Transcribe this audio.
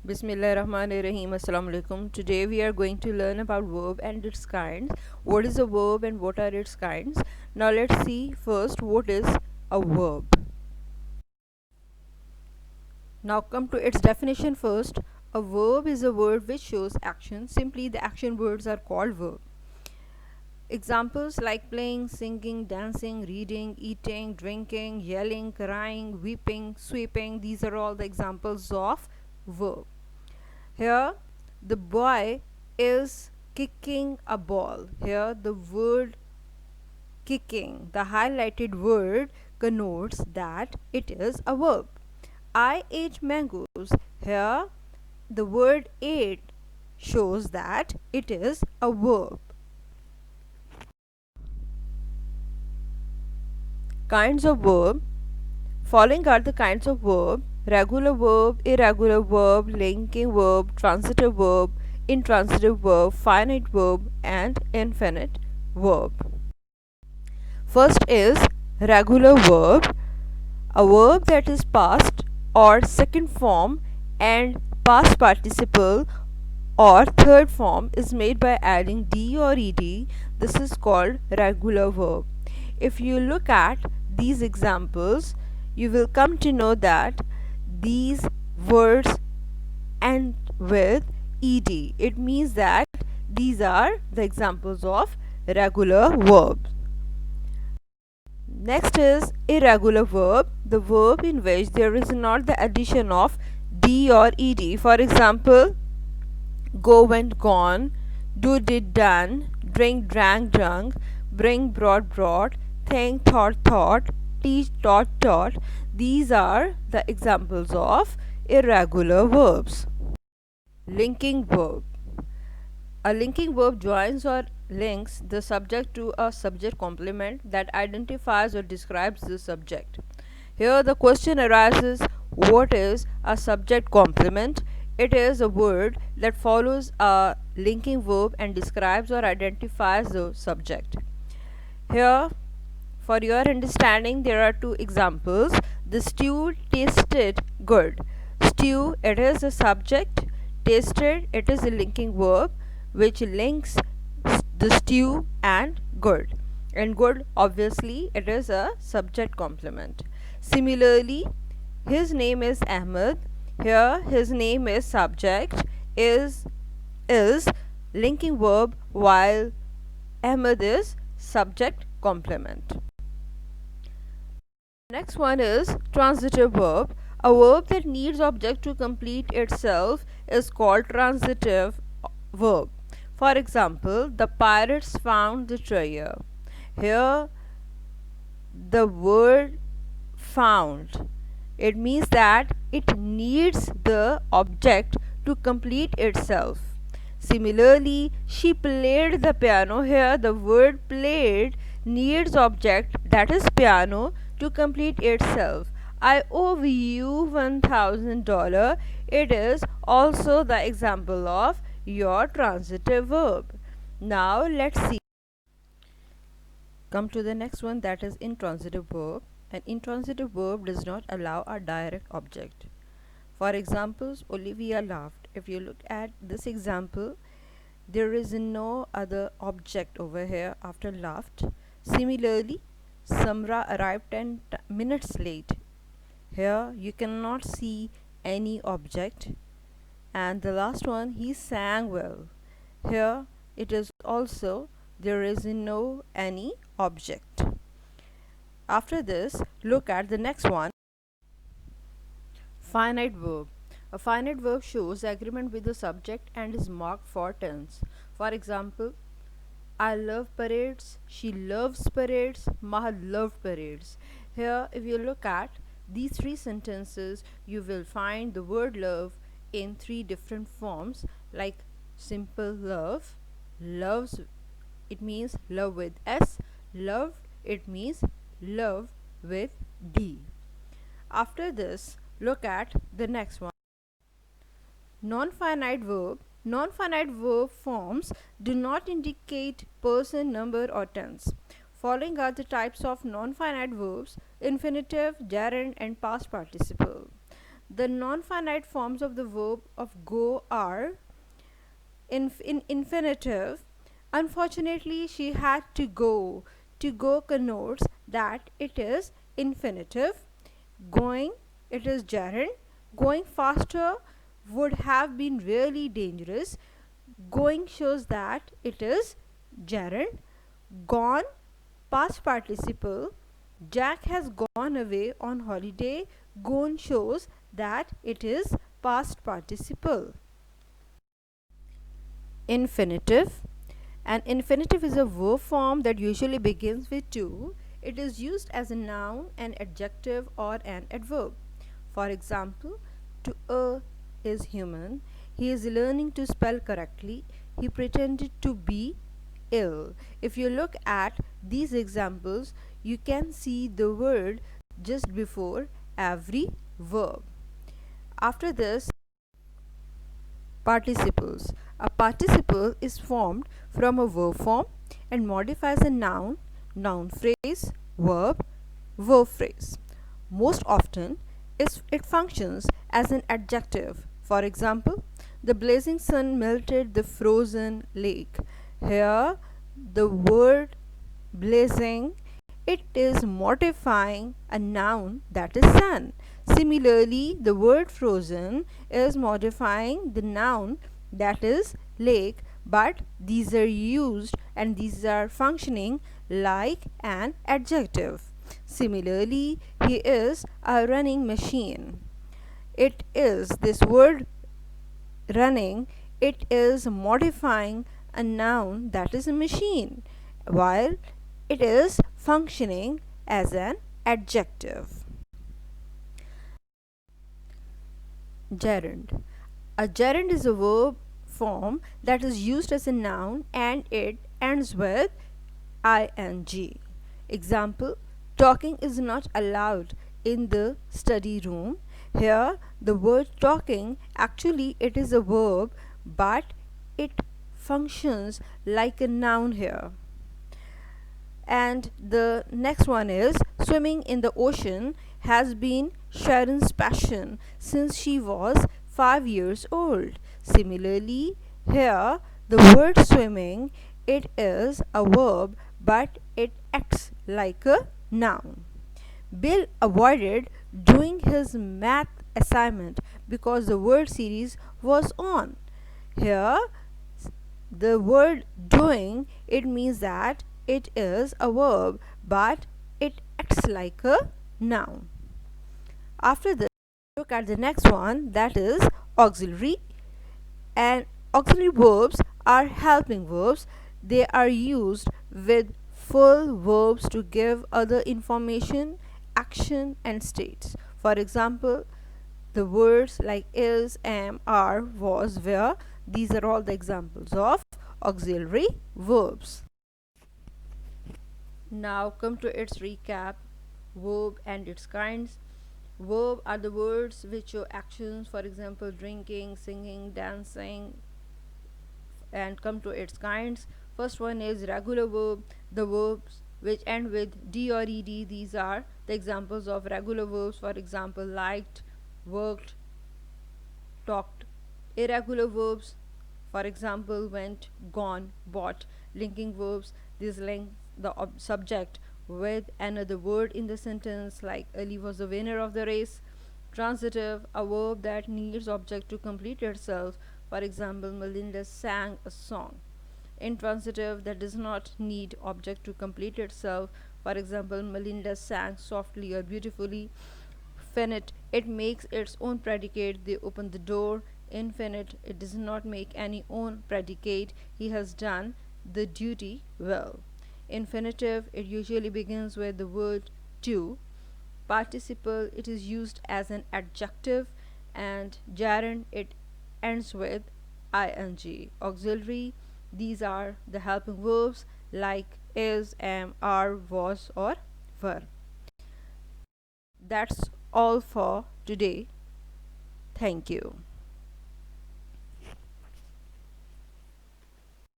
Bismillahirrahmanirrahim. Assalamu alaikum. Today we are going to learn about verb and its kinds. What is a verb and what are its kinds? Now let's see first what is a verb. Now come to its definition first. A verb is a word which shows action. Simply the action words are called verb. Examples like playing, singing, dancing, reading, eating, drinking, yelling, crying, weeping, sweeping. These are all the examples of verb. Here the boy is kicking a ball. Here the word kicking, the highlighted word, connotes that it is a verb. I ate mangoes. Here the word ate shows that it is a verb. Kinds of verb. Following are the kinds of verb: regular verb, irregular verb, linking verb, transitive verb, intransitive verb, finite verb, and infinite verb. First is regular verb, a verb that is past or second form and past participle or third form is made by adding d or ed. This is called regular verb. If you look at these examples, you will come to know that these words end with ed. It means that these are the examples of regular verbs. Next is irregular verb, the verb in which there is not the addition of d or ed. For example, go went gone, do did done, drink drank drunk, bring brought brought, think thought thought, teach taught taught. These are the examples of irregular verbs. Linking verb. A linking verb joins or links the subject to a subject complement that identifies or describes the subject. Here the question arises, what is a subject complement? It is a word that follows a linking verb and describes or identifies the subject. Here, for your understanding, there are two examples. The stew tasted good. Stew, it is a subject. Tasted, it is a linking verb which links the stew and good. And good, obviously, it is a subject complement. Similarly, his name is Ahmed. Here, his name is subject, is linking verb, while Ahmed is subject complement. Next one is transitive verb. A verb that needs object to complete itself is called transitive verb. For example, the pirates found the treasure. Here, the word found, it means that it needs the object to complete itself. Similarly, she played the piano. Here the word played needs object, that is piano, to complete itself. I owe you $1,000. It is also the example of your transitive verb. Now let's see. Come to the next one, that is intransitive verb. An intransitive verb does not allow a direct object. For examples, Olivia laughed. If you look at this example, there is no other object over here after laughed. Similarly, Samra arrived 10 minutes late. Here you cannot see any object. And the last one, he sang well. Here it is also, there is no any object. After this, look at the next one. Finite verb. A finite verb shows agreement with the subject and is marked for tense. For example, I love parades, she loves parades, Maha loved parades. Here, if you look at these three sentences, you will find the word love in three different forms, like simple love, loves, it means love with S, loved, it means love with D. After this, look at the next one. Non-finite verb. Non-finite verb forms do not indicate person, number or tense. Following are the types of non-finite verbs: infinitive, gerund and past participle. The non-finite forms of the verb of go are in infinitive. Unfortunately, she had to go. To go connotes that it is infinitive. Going, it is gerund. Going faster would have been really dangerous. Going shows that it is gerund. Gone, past participle. Jack has gone away on holiday. Gone shows that it is past participle. Infinitive. An infinitive is a verb form that usually begins with to. It is used as a noun, an adjective, or an adverb. For example, to is human. He is learning to spell correctly. He pretended to be ill. If you look at these examples, you can see the word just before every verb. After this, participles. A participle is formed from a verb form and modifies a noun, noun phrase, verb phrase. Most often, it functions as an adjective. For example, the blazing sun melted the frozen lake. Here, the word blazing, it is modifying a noun, that is sun. Similarly, the word frozen is modifying the noun, that is lake, but these are used and these are functioning like an adjective. Similarly, he is a running machine. It is this word running, it is modifying a noun, that is a machine, while it is functioning as an adjective. Gerund. A gerund is a verb form that is used as a noun and it ends with ing. Example, talking is not allowed in the study room. Here, the word talking, actually it is a verb, but it functions like a noun here. And the next one is swimming in the ocean has been Sharon's passion since she was 5 years old. Similarly, here the word swimming, it is a verb but it acts like a noun. Bill avoided doing his math assignment because the word series was on. Here the word doing, it means that it is a verb but it acts like a noun. After this, look at the next one, that is auxiliary. And auxiliary verbs are helping verbs. They are used with full verbs to give other information, action and states. For example, the words like is, am, are, was, were, these are all the examples of auxiliary verbs. Now come to its recap. Verb and its kinds. Verb are the words which show actions, for example drinking, singing, dancing. And come to its kinds. First one is regular verb, the verbs which end with d or ed. These are the examples of regular verbs, for example liked, worked, talked. Irregular verbs, for example went, gone, bought. Linking verbs, these link the subject with another word in the sentence, like Ali was the winner of the race. Transitive, a verb that needs object to complete itself, for example Melinda sang a song. Intransitive, that does not need object to complete itself, for example Melinda sang softly or beautifully. Finite, it makes its own predicate, they open the door. Infinite, it does not make any own predicate, he has done the duty well. Infinitive, it usually begins with the word to. Participle, it is used as an adjective. And gerund, it ends with ing. Auxiliary, these are the helping verbs like is, am, are, was or were. That's all for today. Thank you.